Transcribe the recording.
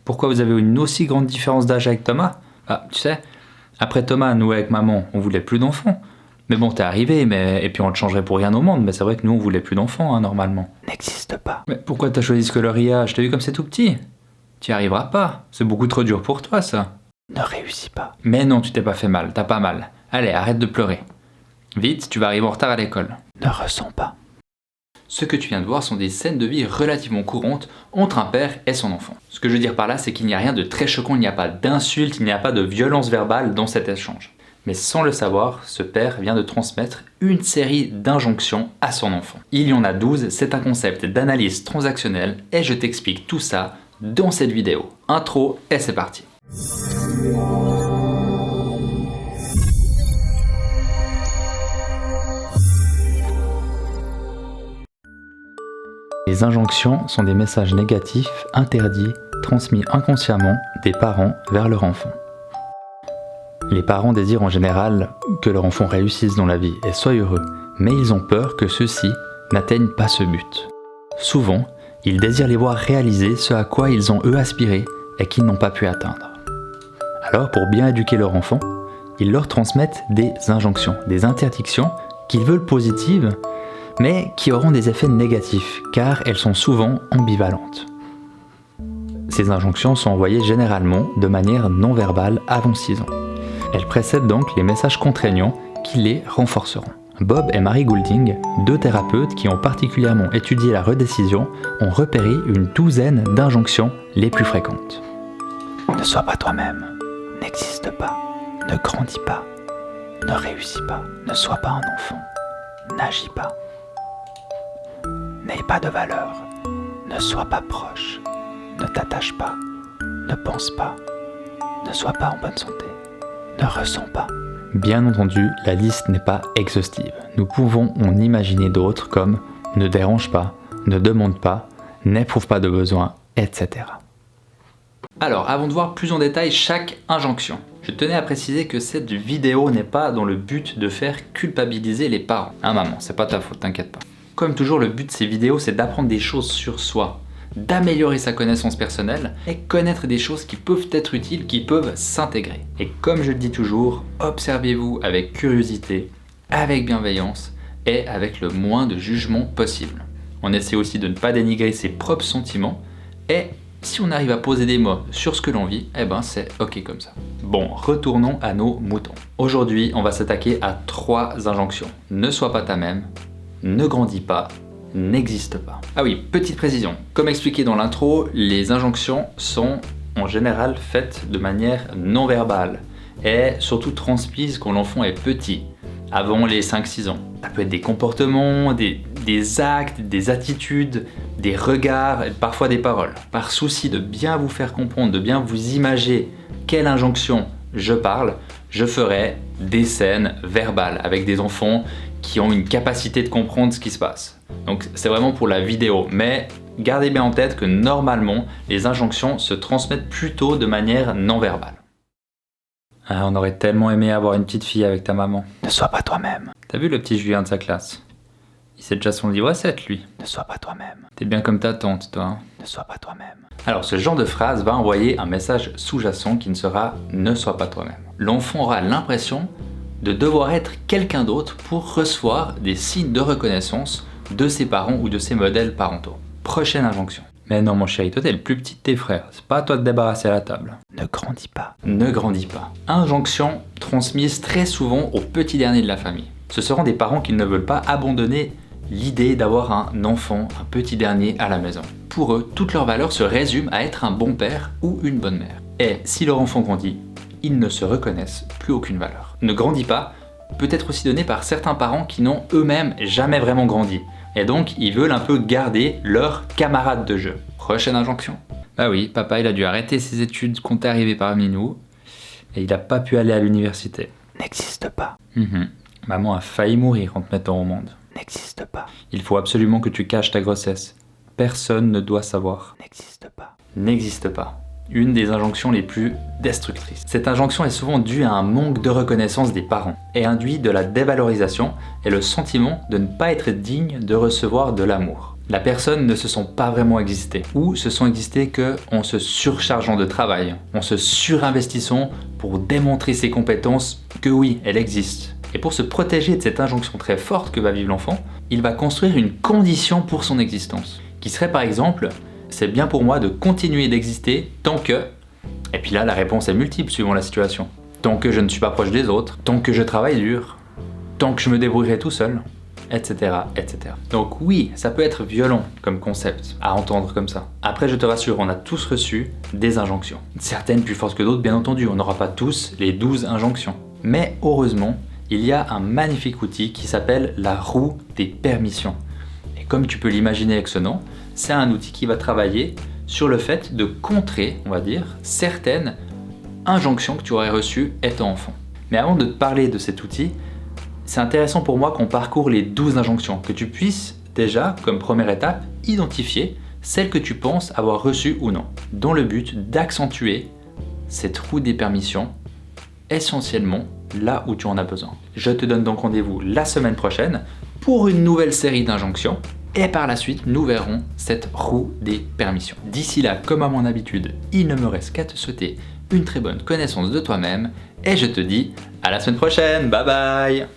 Pourquoi vous avez une aussi grande différence d'âge avec Thomas? Ah, tu sais, après Thomas, nous avec maman, on voulait plus d'enfants. Mais bon, t'es arrivé, et puis on le changerait pour rien au monde, mais c'est vrai que nous on voulait plus d'enfants, hein, normalement. N'existe pas. Mais pourquoi t'as choisi Scoloria? Je t'ai vu comme c'est tout petit. T'y arriveras pas, c'est beaucoup trop dur pour toi ça. Ne réussis pas. Mais non, tu t'es pas fait mal, t'as pas mal. Allez, arrête de pleurer. Vite, tu vas arriver en retard à l'école. Ne ressens pas. Ce que tu viens de voir sont des scènes de vie relativement courantes entre un père et son enfant. Ce que je veux dire par là, c'est qu'il n'y a rien de très choquant, il n'y a pas d'insultes, il n'y a pas de violence verbale dans cet échange. Mais sans le savoir, ce père vient de transmettre une série d'injonctions à son enfant. Il y en a 12, c'est un concept d'analyse transactionnelle et je t'explique tout ça dans cette vidéo. Intro et c'est parti. Les injonctions sont des messages négatifs, interdits, transmis inconsciemment des parents vers leur enfant. Les parents désirent en général que leur enfant réussisse dans la vie et soit heureux, mais ils ont peur que ceux-ci n'atteignent pas ce but. Souvent, ils désirent les voir réaliser ce à quoi ils ont eux aspiré et qu'ils n'ont pas pu atteindre. Alors, pour bien éduquer leur enfant, ils leur transmettent des injonctions, des interdictions qu'ils veulent positives, mais qui auront des effets négatifs, car elles sont souvent ambivalentes. Ces injonctions sont envoyées généralement de manière non verbale avant 6 ans. Elles précèdent donc les messages contraignants qui les renforceront. Bob et Mary Goulding, 2 thérapeutes qui ont particulièrement étudié la redécision, ont repéré une 12aine d'injonctions les plus fréquentes. Ne sois pas toi-même. N'existe pas. Ne grandis pas. Ne réussis pas. Ne sois pas un enfant. N'agis pas. N'aie pas de valeur. Ne sois pas proche. Ne t'attache pas. Ne pense pas. Ne sois pas en bonne santé. Ne ressens pas. Bien entendu, la liste n'est pas exhaustive. Nous pouvons en imaginer d'autres comme ne dérange pas, ne demande pas, n'éprouve pas de besoin, etc. Alors, avant de voir plus en détail chaque injonction, je tenais à préciser que cette vidéo n'est pas dans le but de faire culpabiliser les parents. Hein maman, c'est pas ta faute, t'inquiète pas. Comme toujours, le but de ces vidéos, c'est d'apprendre des choses sur soi, d'améliorer sa connaissance personnelle et connaître des choses qui peuvent être utiles, qui peuvent s'intégrer. Et comme je le dis toujours, observez-vous avec curiosité, avec bienveillance et avec le moins de jugement possible. On essaie aussi de ne pas dénigrer ses propres sentiments et si on arrive à poser des mots sur ce que l'on vit, eh ben c'est ok comme ça. Bon, retournons à nos moutons. Aujourd'hui, on va s'attaquer à 3 injonctions. Ne sois pas ta même, ne grandis pas, n'existe pas. Ah oui, petite précision. Comme expliqué dans l'intro, les injonctions sont en général faites de manière non verbale et surtout transmises quand l'enfant est petit, avant les 5-6 ans. Ça peut être des comportements, des actes, des attitudes, des regards et parfois des paroles. Par souci de bien vous faire comprendre, de bien vous imager quelle injonction je parle, je ferai des scènes verbales avec des enfants qui ont une capacité de comprendre ce qui se passe. Donc c'est vraiment pour la vidéo, mais gardez bien en tête que normalement, les injonctions se transmettent plutôt de manière non verbale. Ah, on aurait tellement aimé avoir une petite fille avec ta maman. Ne sois pas toi-même. T'as vu le petit Julien de sa classe? Il sait déjà son livre à 7, lui. Ne sois pas toi-même. T'es bien comme ta tante, toi. Hein. Ne sois pas toi-même. Alors, ce genre de phrase va envoyer un message sous-jacent qui ne sera « ne sois pas toi-même ». L'enfant aura l'impression de devoir être quelqu'un d'autre pour recevoir des signes de reconnaissance de ses parents ou de ses modèles parentaux. Prochaine injonction. Mais non mon chéri, toi t'es le plus petit de tes frères, c'est pas à toi de débarrasser la table. Ne grandis pas. Ne grandis pas. Injonction transmise très souvent au petit dernier de la famille. Ce seront des parents qui ne veulent pas abandonner l'idée d'avoir un enfant, un petit dernier à la maison. Pour eux, toute leur valeur se résume à être un bon père ou une bonne mère. Et si leur enfant grandit, ils ne se reconnaissent plus aucune valeur. Ne grandis pas peut être aussi donné par certains parents qui n'ont eux-mêmes jamais vraiment grandi. Et donc, ils veulent un peu garder leurs camarades de jeu. Prochaine injonction. Bah oui, papa, il a dû arrêter ses études quand t'es arrivé parmi nous. Et il n'a pas pu aller à l'université. N'existe pas. Maman a failli mourir en te mettant au monde. N'existe pas. Il faut absolument que tu caches ta grossesse. Personne ne doit savoir. N'existe pas. N'existe pas. Une des injonctions les plus destructrices. Cette injonction est souvent due à un manque de reconnaissance des parents et induit de la dévalorisation et le sentiment de ne pas être digne de recevoir de l'amour. La personne ne se sent pas vraiment exister, ou se sent exister qu'en se surchargeant de travail, en se surinvestissant pour démontrer ses compétences que oui, elle existe. Et pour se protéger de cette injonction très forte que va vivre l'enfant, il va construire une condition pour son existence, qui serait par exemple, c'est bien pour moi de continuer d'exister tant que... Et puis là, la réponse est multiple suivant la situation. Tant que je ne suis pas proche des autres, tant que je travaille dur, tant que je me débrouillerai tout seul, etc., etc. Donc oui, ça peut être violent comme concept à entendre comme ça. Après, je te rassure, on a tous reçu des injonctions. Certaines plus fortes que d'autres, bien entendu, on n'aura pas tous les 12 injonctions. Mais heureusement, il y a un magnifique outil qui s'appelle la roue des permissions. Et comme tu peux l'imaginer avec ce nom, c'est un outil qui va travailler sur le fait de contrer, on va dire, certaines injonctions que tu aurais reçues étant enfant. Mais avant de te parler de cet outil, c'est intéressant pour moi qu'on parcourt les 12 injonctions, que tu puisses déjà, comme première étape, identifier celles que tu penses avoir reçues ou non, dans le but d'accentuer cette roue des permissions essentiellement là où tu en as besoin. Je te donne donc rendez-vous la semaine prochaine pour une nouvelle série d'injonctions et par la suite nous verrons cette roue des permissions. D'ici là, comme à mon habitude, il ne me reste qu'à te souhaiter une très bonne connaissance de toi-même et je te dis à la semaine prochaine, bye bye.